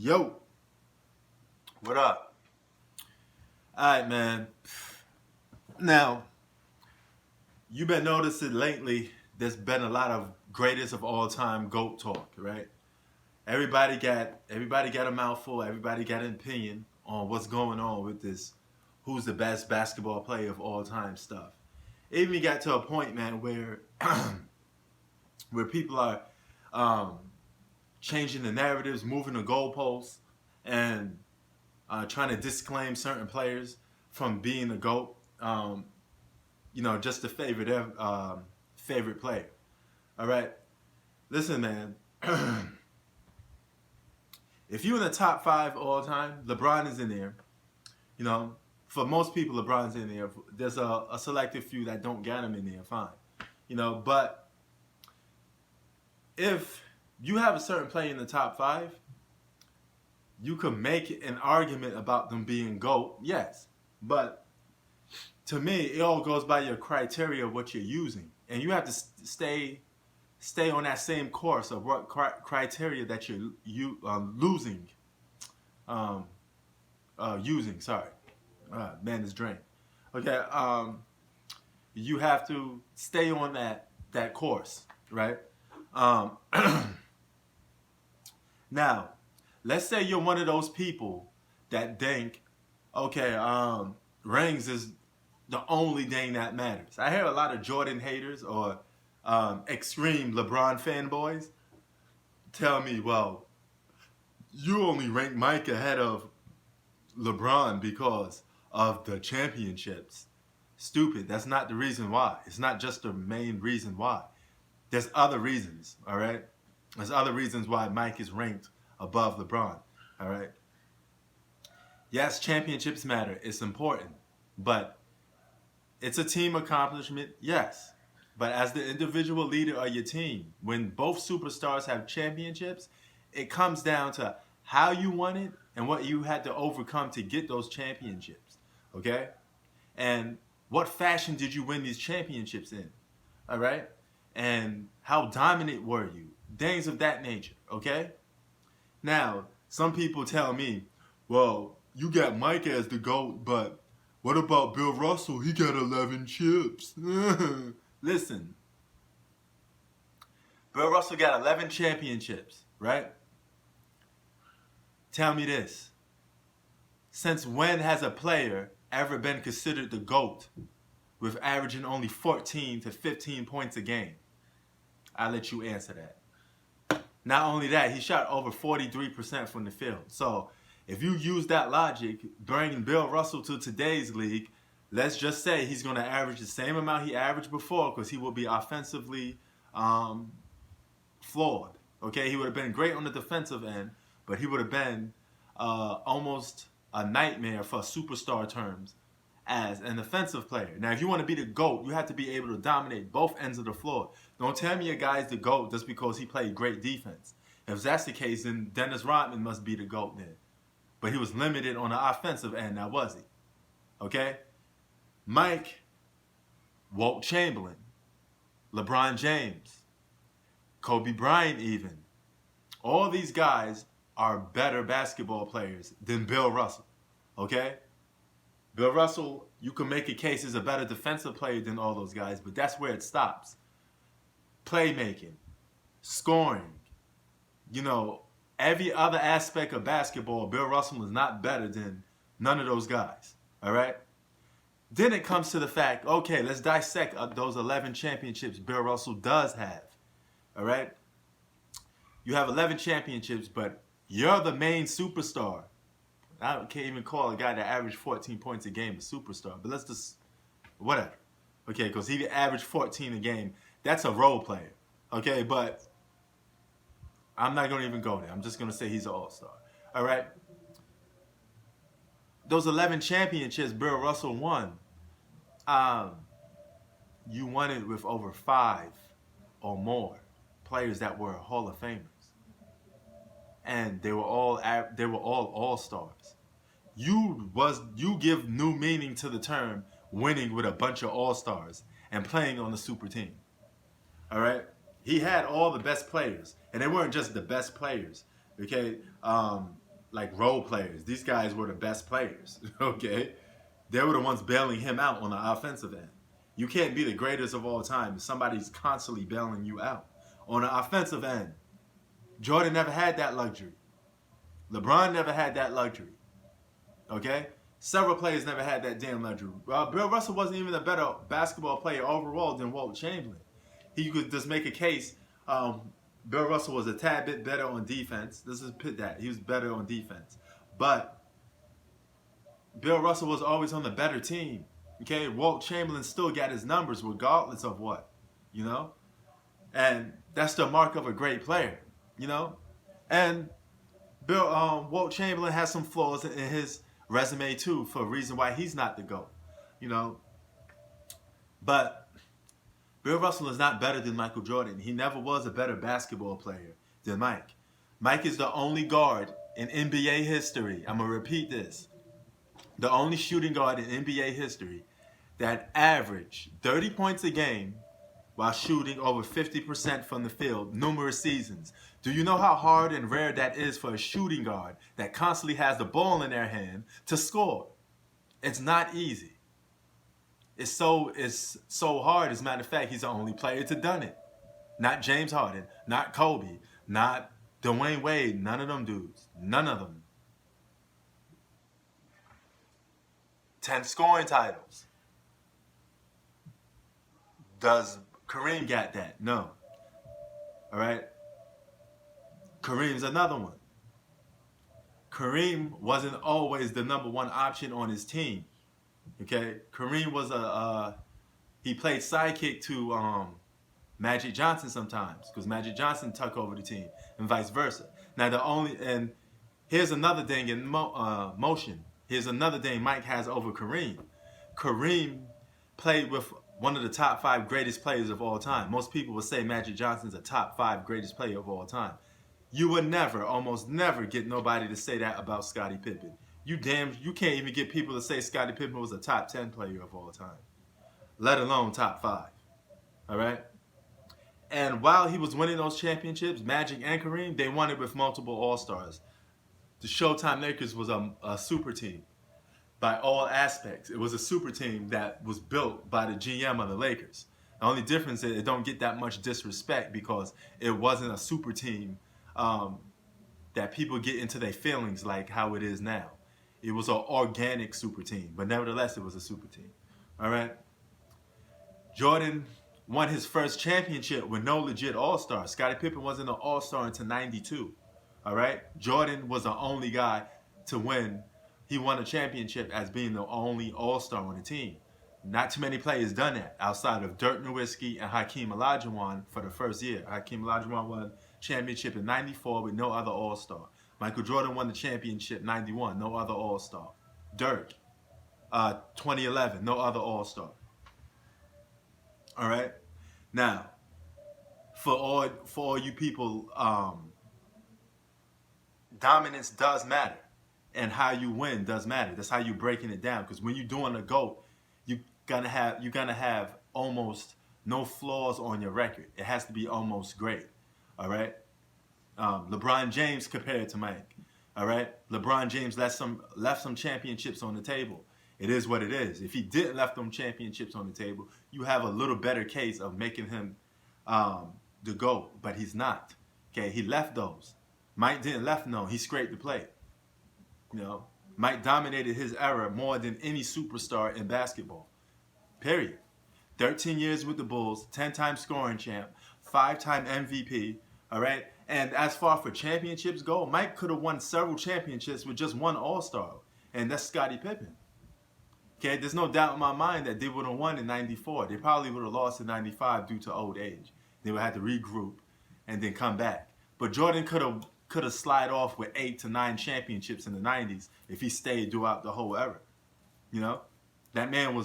Yo, what up? All right, man. Now, you've been noticing lately there's been a lot of greatest of all time GOAT talk, right? Everybody got a mouthful, everybody got an opinion on what's going on with this who's the best basketball player of all time stuff. It even got to a point, man, where where people are um, changing the narratives, moving the goalposts, and trying to disclaim certain players from being a GOAT. Just to favor their favorite player. All right, listen, man. If you're in the top five all time, LeBron is in there. You know, for most people, LeBron's in there. There's a selective few that don't get him in there, fine. But if you have a certain player in the top five, you could make an argument about them being GOAT, yes. But to me, it all goes by your criteria of what you're using. And you have to stay on that same course of what criteria that you're using. Sorry. Man is drained. Okay. You have to stay on that course, right? Now, let's say you're one of those people that think, okay, rings is the only thing that matters. I hear a lot of Jordan haters or extreme LeBron fanboys tell me, well, you only rank Mike ahead of LeBron because of the championships. Stupid. That's not the reason why. It's not just the main reason why. There's other reasons, all right? There's other reasons why Mike is ranked above LeBron, all right? Yes, championships matter. It's important. But it's a team accomplishment, yes. But as the individual leader of your team, when both superstars have championships, it comes down to how you won it and what you had to overcome to get those championships, okay? And what fashion did you win these championships in, all right? And how dominant were you? Things of that nature, okay? Now, some people tell me, well, you got Mike as the GOAT, but what about Bill Russell? He got 11 chips. Listen, Bill Russell got 11 championships, right? Tell me this. Since when has a player ever been considered the GOAT with averaging only 14 to 15 points a game? I'll let you answer that. Not only that, he shot over 43% from the field. So if you use that logic, bringing Bill Russell to today's league, let's just say he's going to average the same amount he averaged before because he will be offensively flawed. Okay, he would have been great on the defensive end, but he would have been almost a nightmare for superstar terms as an offensive player. Now, if you want to be the GOAT, you have to be able to dominate both ends of the floor. Don't tell me a guy's the GOAT just because he played great defense. If that's the case, then Dennis Rodman must be the GOAT then. But he was limited on the offensive end, now was he? Okay? Mike, Wilt Chamberlain, LeBron James, Kobe Bryant even. All these guys are better basketball players than Bill Russell. Okay? Bill Russell, you can make a case is a better defensive player than all those guys, but that's where it stops. Playmaking, scoring, every other aspect of basketball, Bill Russell is not better than none of those guys. All right? Then it comes to the fact, okay, let's dissect those 11 championships Bill Russell does have. All right? You have 11 championships, but you're the main superstar. I can't even call a guy that averaged 14 points a game a superstar, but let's just, whatever. Okay, because he averaged 14 a game. That's a role player. Okay, but I'm not going to even go there. I'm just going to say he's an all-star. All right? Those 11 championships Bill Russell won, you won it with over 5 or more players that were Hall of Famers. And they were all all-stars. You give new meaning to the term winning with a bunch of all-stars and playing on the super team. All right? He had all the best players, and they weren't just the best players. Okay? like role players. These guys were the best players. Okay, they were the ones bailing him out on the offensive end. You can't be the greatest of all time if somebody's constantly bailing you out. On the offensive end, Jordan never had that luxury. LeBron never had that luxury. Okay? Several players never had that damn luxury. Bill Russell wasn't even a better basketball player overall than Wilt Chamberlain. He could just make a case. Bill Russell was a tad bit better on defense. This is pit that. He was better on defense. But Bill Russell was always on the better team. Okay? Wilt Chamberlain still got his numbers regardless of what. You know? And that's the mark of a great player. You know? And Wilt Chamberlain has some flaws in his resume too, for a reason why he's not the GOAT. You know? But Bill Russell is not better than Michael Jordan. He never was a better basketball player than Mike. Mike is the only guard in NBA history. I'm going to repeat this. The only shooting guard in NBA history that averaged 30 points a game while shooting over 50% from the field numerous seasons. Do you know how hard and rare that is for a shooting guard that constantly has the ball in their hand to score? It's not easy. It's so hard. As a matter of fact, he's the only player to done it. Not James Harden, not Kobe, not Dwayne Wade, none of them dudes. None of them. 10 scoring titles. Does Kareem got that? No. All right? Kareem's another one. Kareem wasn't always the number one option on his team. Okay? Kareem was he played sidekick to Magic Johnson sometimes, because Magic Johnson took over the team, and vice versa. Now here's another thing in motion. Here's another thing Mike has over Kareem. Kareem played with one of the top 5 greatest players of all time. Most people would say Magic Johnson's a top 5 greatest player of all time. You would never, almost never, get nobody to say that about Scottie Pippen. You can't even get people to say Scottie Pippen was a top 10 player of all time, let alone top 5. All right? And while he was winning those championships, Magic and Kareem, they won it with multiple All-Stars. The Showtime Lakers was a super team by all aspects. It was a super team that was built by the GM of the Lakers. The only difference is it don't get that much disrespect because it wasn't a super team that people get into their feelings like how it is now. It was an organic super team, but nevertheless, it was a super team. All right? Jordan won his first championship with no legit All-Star. Scottie Pippen wasn't an All-Star until 92. All right? Jordan was the only guy to win. He won a championship as being the only All-Star on the team. Not too many players done that outside of Dirk Nowitzki and Hakeem Olajuwon for the first year. Hakeem Olajuwon won championship in 94 with no other All-Star. Michael Jordan won the championship 91, no other All-Star. Dirk, 2011, no other All-Star. All right? Now, for all you people, dominance does matter. And how you win does matter. That's how you're breaking it down. Because when you're doing a GOAT, you're gonna have almost no flaws on your record. It has to be almost great. All right? LeBron James compared to Mike. All right? LeBron James left some championships on the table. It is what it is. If he didn't left them championships on the table, you have a little better case of making him the GOAT. But he's not. Okay? He left those. Mike didn't left none. He scraped the plate. You know, Mike dominated his era more than any superstar in basketball. Period. 13 years with the Bulls, 10-time scoring champ, 5-time MVP. All right. And as far for championships go, Mike could have won several championships with just one All-Star, and that's Scottie Pippen. Okay, there's no doubt in my mind that they would have won in 94. They probably would have lost in 95 due to old age. They would have to regroup and then come back. But Jordan could have slid off with 8 to 9 championships in the 90s if he stayed throughout the whole era. You know? That man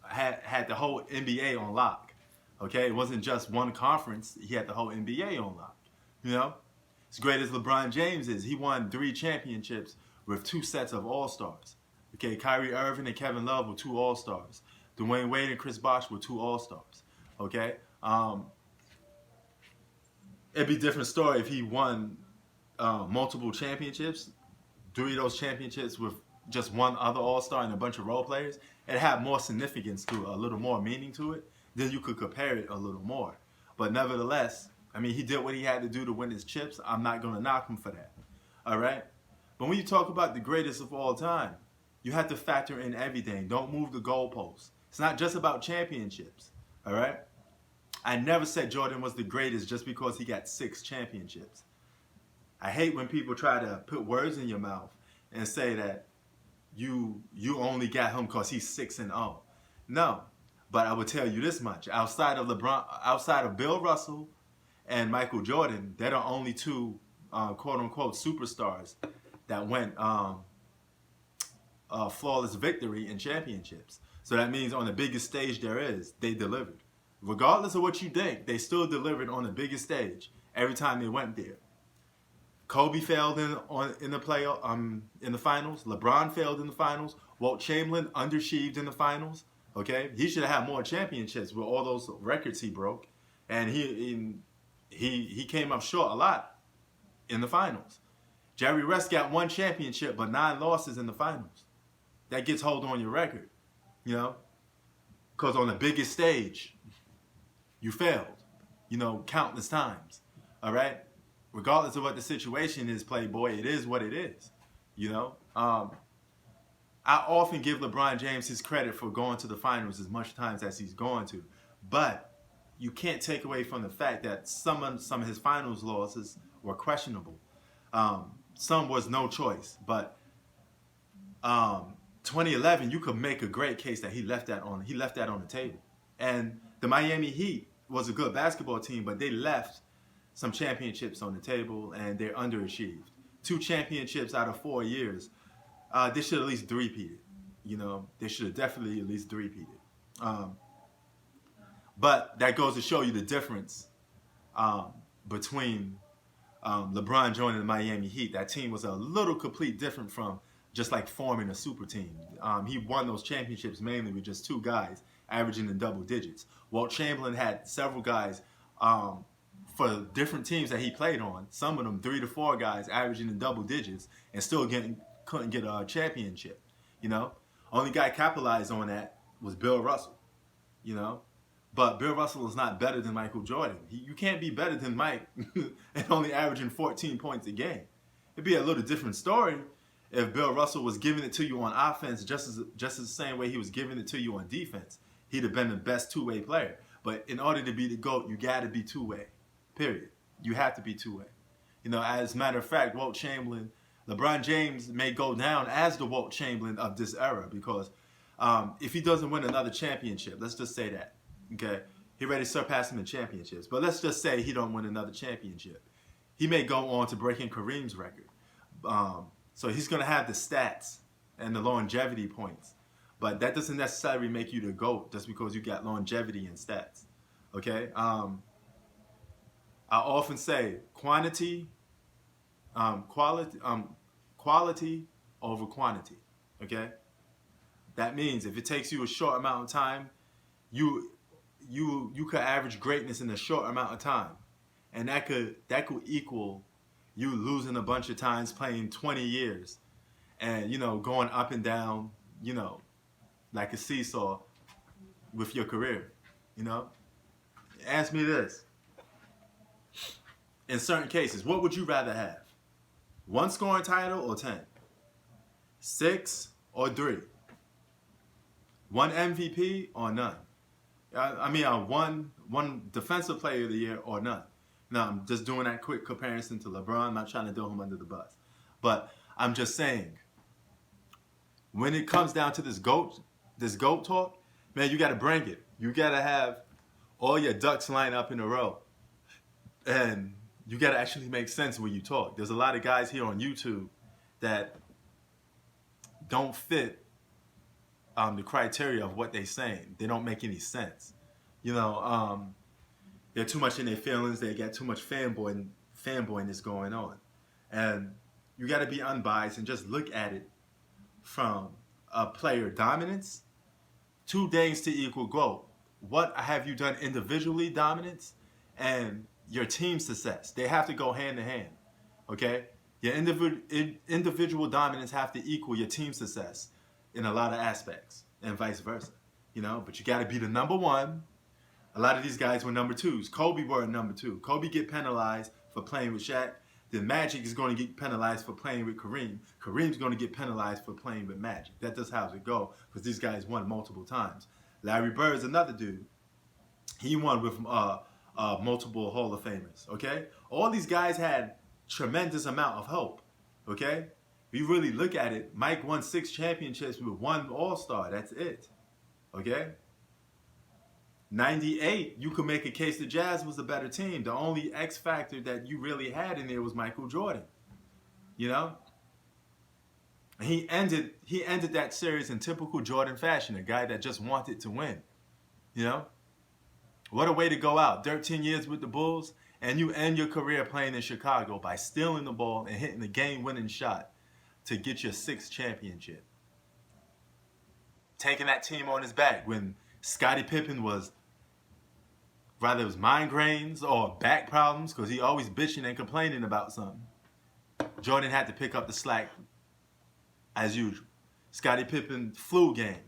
had the whole NBA on lock. Okay? It wasn't just one conference. He had the whole NBA on lock. You know? As great as LeBron James is, he won 3 championships with 2 sets of All-Stars. Okay? Kyrie Irving and Kevin Love were 2 All-Stars. Dwayne Wade and Chris Bosh were 2 All-Stars. Okay? It'd be a different story if he won multiple championships 3 of those championships with just one other All-Star and a bunch of role players, it had more significance to it, a little more meaning to it, then you could compare it a little more. But nevertheless, I mean, he did what he had to do to win his chips. I'm not going to knock him for that. All right? But when you talk about the greatest of all time, you have to factor in everything. Don't move the goalposts. It's not just about championships. All right? I never said Jordan was the greatest just because he got 6 championships. I hate when people try to put words in your mouth and say that you only got him because he's 6-0. No, but I will tell you this much: outside of Bill Russell and Michael Jordan, they're the only 2 quote unquote superstars that went flawless victory in championships. So that means on the biggest stage there is, they delivered. Regardless of what you think, they still delivered on the biggest stage every time they went there. Kobe failed in the finals. LeBron failed in the finals. Walt Chamberlain underachieved in the finals. Okay, he should have had more championships with all those records he broke, and he came up short a lot in the finals. Jerry West got 1 championship but 9 losses in the finals. That gets hold on your record, you know, because on the biggest stage, you failed, you know, countless times. All right. Regardless of what the situation is, Playboy, it is what it is, you know. I often give LeBron James his credit for going to the finals as much times as he's going to, but you can't take away from the fact that some of his finals losses were questionable. Some was no choice, but 2011, you could make a great case that he left that on the table. And the Miami Heat was a good basketball team, but they left some championships on the table, and they're underachieved. 2 championships out of 4 years. They should at least three-peated. You know, they should have definitely at least three-peated. But that goes to show you the difference between LeBron joining the Miami Heat. That team was a little complete different from just like forming a super team. He won those championships mainly with just 2 guys averaging in double digits. Walt Chamberlain had several guys for different teams that he played on, some of them 3 to 4 guys averaging in double digits and still couldn't get a championship, you know? Only guy capitalized on that was Bill Russell, you know? But Bill Russell is not better than Michael Jordan. You can't be better than Mike and only averaging 14 points a game. It'd be a little different story if Bill Russell was giving it to you on offense just as the same way he was giving it to you on defense. He'd have been the best 2-way player. But in order to be the GOAT, you got to be 2-way. Period. You have to be 2-way. You know, as a matter of fact, Walt Chamberlain, LeBron James may go down as the Walt Chamberlain of this era because if he doesn't win another championship, let's just say that, okay? He already surpassed him in championships. But let's just say he don't win another championship. He may go on to breaking Kareem's record. So he's going to have the stats and the longevity points. But that doesn't necessarily make you the GOAT just because you got longevity and stats, okay? I often say quality over quantity, okay? That means if it takes you a short amount of time, you could average greatness in a short amount of time. And that could equal you losing a bunch of times playing 20 years and, you know, going up and down, you know, like a seesaw with your career, you know? Ask me this. In certain cases, what would you rather have? 1 scoring title or 10? 6 or 3? 1 MVP or none? I mean, one defensive player of the year or none? Now, I'm just doing that quick comparison to LeBron. I'm not trying to throw him under the bus. But I'm just saying, when it comes down to this GOAT talk, man, you got to bring it. You got to have all your ducks lined up in a row. And you got to actually make sense when you talk. There's a lot of guys here on YouTube that don't fit the criteria of what they're saying. They don't make any sense. You know, they're too much in their feelings. They got too much fanboyness going on. And you got to be unbiased and just look at it from a player dominance, 2 things to equal GOAT. What have you done individually dominance and your team success? They have to go hand in hand, okay? Your individual dominance have to equal your team success in a lot of aspects, and vice versa. You know, but you got to be the number one. A lot of these guys were number twos. Kobe were a number two. Kobe get penalized for playing with Shaq. Then Magic is going to get penalized for playing with Kareem. Kareem's going to get penalized for playing with Magic. That's just how it go, because these guys won multiple times. Larry Bird's another dude. He won with multiple Hall of Famers. Okay, all these guys had tremendous amount of hope. Okay, if you really look at it, Mike won 6 championships with 1 All-Star. That's it. Okay. 98, you could make a case the Jazz was the better team. The only X factor that you really had in there was Michael Jordan. You know? And he ended that series in typical Jordan fashion, a guy that just wanted to win. You know? What a way to go out. 13 years with the Bulls, and you end your career playing in Chicago by stealing the ball and hitting the game-winning shot to get your 6th championship. Taking that team on his back when Scottie Pippen was, rather it was migraines or back problems, because he always bitching and complaining about something. Jordan had to pick up the slack as usual. Scottie Pippen flu game.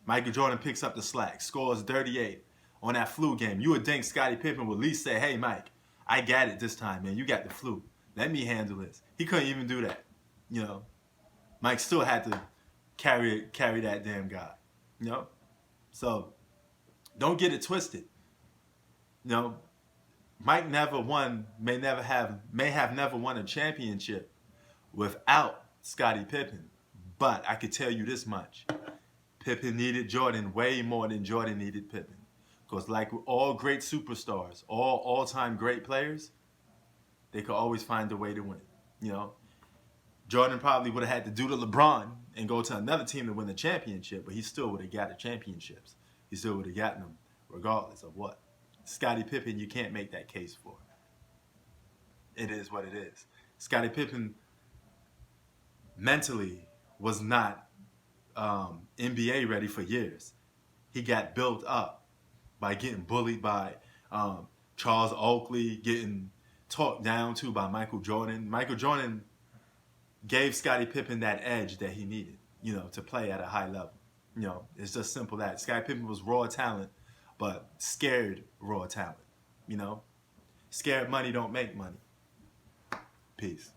Michael Jordan picks up the slack, scores 38 on that flu game. You would think Scottie Pippen would at least say, hey, Mike, I got it this time, man. You got the flu. Let me handle this. He couldn't even do that. You know, Mike still had to carry that damn guy. You know? So, don't get it twisted. You know, Mike never won, may have never won a championship without Scottie Pippen. But I could tell you this much. Pippen needed Jordan way more than Jordan needed Pippen. Because like all great superstars, all-time great players, they could always find a way to win. You know, Jordan probably would have had to do to LeBron and go to another team to win the championship, but he still would have got the championships. He still would have gotten them regardless of what. Scottie Pippen, you can't make that case for. It is what it is. Scottie Pippen mentally was not NBA ready for years. He got built up by getting bullied by Charles Oakley, getting talked down to by Michael Jordan. Michael Jordan gave Scottie Pippen that edge that he needed, you know, to play at a high level. You know, it's just simple that. Scottie Pippen was raw talent, but scared raw talent, you know. Scared money don't make money. Peace.